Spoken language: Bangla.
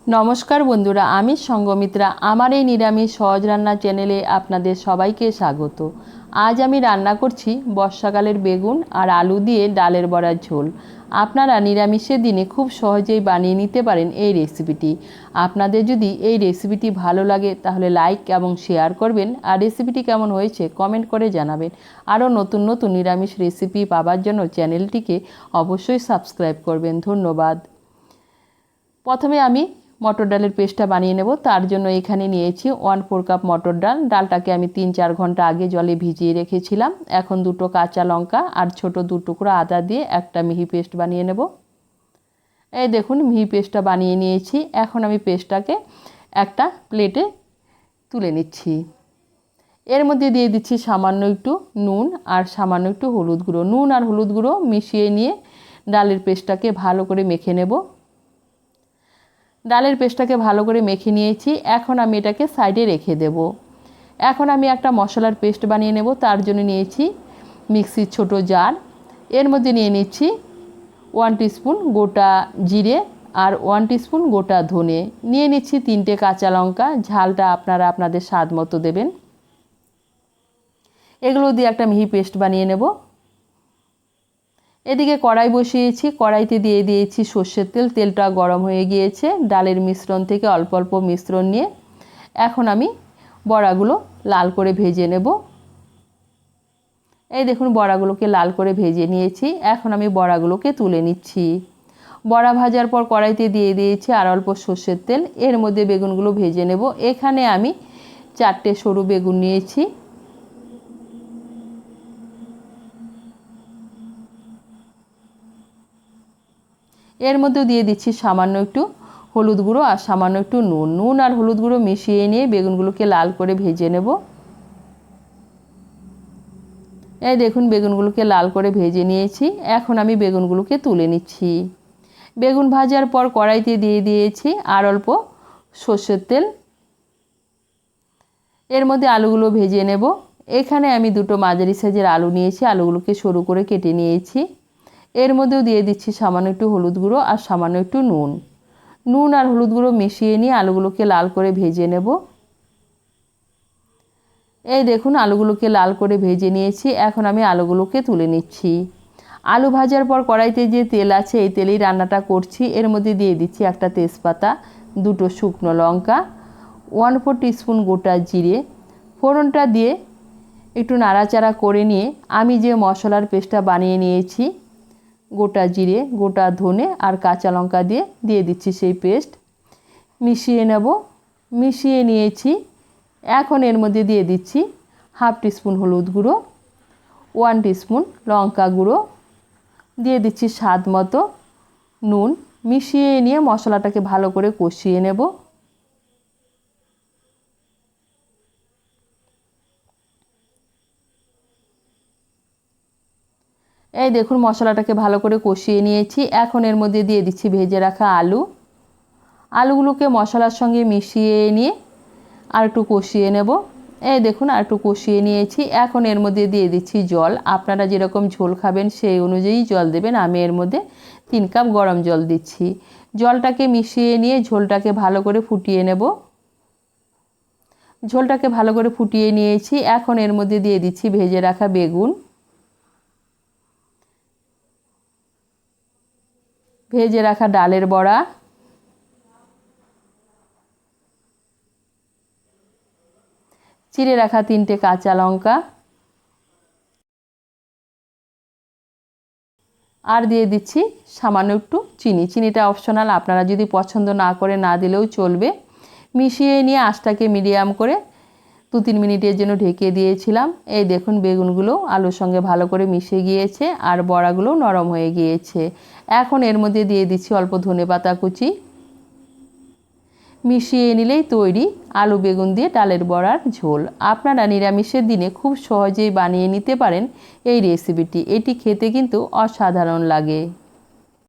নমস্কার বন্ধুরা, আমি সঙ্গমিত্রা। আমার এই নিরামিষ সহজ রান্না চ্যানেলে আপনাদের সবাইকে স্বাগত। আজ আমি রান্না করছি বর্ষাকালের বেগুন আর আলু দিয়ে ডালের বড়ার ঝোল। আপনারা নিরামিষের দিনে খুব সহজেই বানিয়ে নিতে পারেন এই রেসিপিটি। আপনাদের যদি এই রেসিপিটি ভালো লাগে তাহলে লাইক এবং শেয়ার করবেন, আর রেসিপিটি কেমন হয়েছে কমেন্ট করে জানাবেন। আরও নতুন নতুন নিরামিষ রেসিপি পাওয়ার জন্য চ্যানেলটিকে অবশ্যই সাবস্ক্রাইব করবেন। ধন্যবাদ। প্রথমে আমি মটর ডালের পেস্টটা বানিয়ে নেব। তার জন্য এখানে নিয়েছি 1/4 কাপ মটর ডাল। ডালটাকে আমি 3-4 ঘন্টা আগে জলে ভিজিয়ে রেখেছিলাম। এখন 2টো কাঁচা লঙ্কা আর ছোট 2 টুকরো আদা দিয়ে একটা মিহি পেস্ট বানিয়ে নেব। এই দেখুন মিহি পেস্টটা বানিয়ে নিয়েছি। এখন আমি পেস্টটাকে একটা প্লেটে তুলে নিচ্ছি। এর মধ্যে দিয়ে দিচ্ছি সামান্য একটু নুন আর সামান্য একটু হলুদ গুঁড়ো। নুন আর হলুদ গুঁড়ো মিশিয়ে নিয়ে ডালের পেস্টটাকে ভালো করে মেখে নেব। ডালের পেস্টটাকে ভালো করে মেখে নিয়েছি। এখন আমি এটাকে সাইডে রেখে দেব। এখন আমি একটা মশলার পেস্ট বানিয়ে নেব। তার জন্য নিয়েছি মিক্সির ছোট জার। এর মধ্যে নিয়ে নিচ্ছি 1 টিস্পুন গোটা জিরে আর 1 টিস্পুন গোটা ধনে। নিয়ে নিচ্ছি 3টে কাঁচা লঙ্কা। ঝালটা আপনারা আপনাদের স্বাদ মতো দেবেন। এগুলো দিয়ে একটা মিহি পেস্ট বানিয়ে নেব। এদিকে কড়াই বসিয়েছি। কড়াইতে দিয়ে দিয়েছি সর্ষের তেল। তেলটা গরম হয়ে গিয়েছে। ডালের মিশ্রণ থেকে অল্প অল্প মিশ্রণ নিয়ে এখন আমি বড়াগুলো লাল করে ভেজে নেব। এই দেখুন বড়াগুলোকে লাল করে ভেজে নিয়েছি। এখন আমি বড়াগুলোকে তুলে নিচ্ছি। বড়া ভাজার পর কড়াইতে দিয়ে দিয়েছি আর অল্প সর্ষের তেল। এর মধ্যে বেগুনগুলো ভেজে নেব। এখানে আমি 4টে সরু বেগুন নিয়েছি। এর মধ্যে দিয়ে দিচ্ছি সামান্য একটু হলুদ গুঁড়ো আর সামান্য একটু নুন। নুন আর হলুদ গুঁড়ো মিশিয়ে নিয়ে বেগুনগুলোকে লাল করে ভেজে নেব। এই দেখুন বেগুনগুলোকে লাল করে ভেজে নিয়েছি। এখন আমি বেগুনগুলোকে তুলে নিচ্ছি। বেগুন ভাজার পর কড়াইতে দিয়ে দিয়েছি আর অল্প সর্ষের তেল। এর মধ্যে আলুগুলো ভেজে নেব। এখানে আমি 2টো মাঝারি সাইজের আলু নিয়েছি। আলুগুলোকে সরু করে কেটে নিয়েছি। এর মধ্যেও দিয়ে দিচ্ছি সামান্য একটু হলুদ গুঁড়ো আর সামান্য একটু নুন। নুন আর হলুদ গুঁড়ো মিশিয়ে নিয়ে আলুগুলোকে লাল করে ভেজে নেব। এই দেখুন আলুগুলোকে লাল করে ভেজে নিয়েছি। এখন আমি আলুগুলোকে তুলে নিচ্ছি। আলু ভাজার পর কড়াইতে যে তেল আছে এই তেলেই রান্নাটা করছি। এর মধ্যে দিয়ে দিচ্ছি একটা তেজপাতা, 2টো শুকনো লঙ্কা, 1/4 টিস্পুন গোটা জিরে। ফোড়নটা দিয়ে একটু নাড়াচাড়া করে নিয়ে আমি যে মশলার পেস্টটা বানিয়ে নিয়েছি গোটা জিরে, গোটা ধনে আর কাঁচা লঙ্কা দিয়ে দিচ্ছি সেই পেস্ট। মিশিয়ে নেব। মিশিয়ে নিয়েছি। এখন এর মধ্যে দিয়ে দিচ্ছি 1/2 টিস্পুন হলুদ গুঁড়ো, 1 টিস্পুন লঙ্কা গুঁড়ো, দিয়ে দিচ্ছি স্বাদ মতো নুন। মিশিয়ে নিয়ে মশলাটাকে ভালো করে কষিয়ে নেব। এই দেখুন মশলাটাকে ভালো করে কষিয়ে নিয়েছি। এখন এর মধ্যে দিয়ে দিচ্ছি ভেজে রাখা আলু। আলুগুলোকে মশলার সঙ্গে মিশিয়ে নিয়ে আর একটু কষিয়ে নেব। এই দেখুন আর একটু কষিয়ে নিয়েছি। এখন এর মধ্যে দিয়ে দিচ্ছি জল। আপনারা যেরকম ঝোল খাবেন সেই অনুযায়ী জল দেবেন। আমি এর মধ্যে 3 কাপ গরম জল দিচ্ছি। জলটাকে মিশিয়ে নিয়ে ঝোলটাকে ভালো করে ফুটিয়ে নেব। ঝোলটাকে ভালো করে ফুটিয়ে নিয়েছি। এখন এর মধ্যে দিয়ে দিচ্ছি ভেজে রাখা বেগুন, ভেজে রাখা ডালের বড়া, চিড়ে রাখা 3টে কাঁচা লঙ্কা আর দিয়ে দিচ্ছি সামান্য একটু চিনি। চিনিটা অপশনাল, আপনারা যদি পছন্দ না করে না দিলেও চলবে। মিশিয়ে নিয়ে আঁচটাকে মিডিয়াম করে 2-3 মিনিটের জন্য ঢেকে দিয়েছিলাম। এই দেখুন বেগুনগুলো আলুর সঙ্গে ভালো করে মিশে গিয়েছে আর বড়াগুলো নরম হয়ে গিয়েছে। এখন এর মধ্যে দিয়ে দিচ্ছি অল্প ধনেপাতা কুচি। মিশিয়ে নিলেই তৈরি আলু বেগুন দিয়ে ডালের বড়ার ঝোল। আপনারা নিরামিষের দিনে খুব সহজেই বানিয়ে নিতে পারেন এই রেসিপিটি। এটি খেতে কিন্তু অসাধারণ লাগে।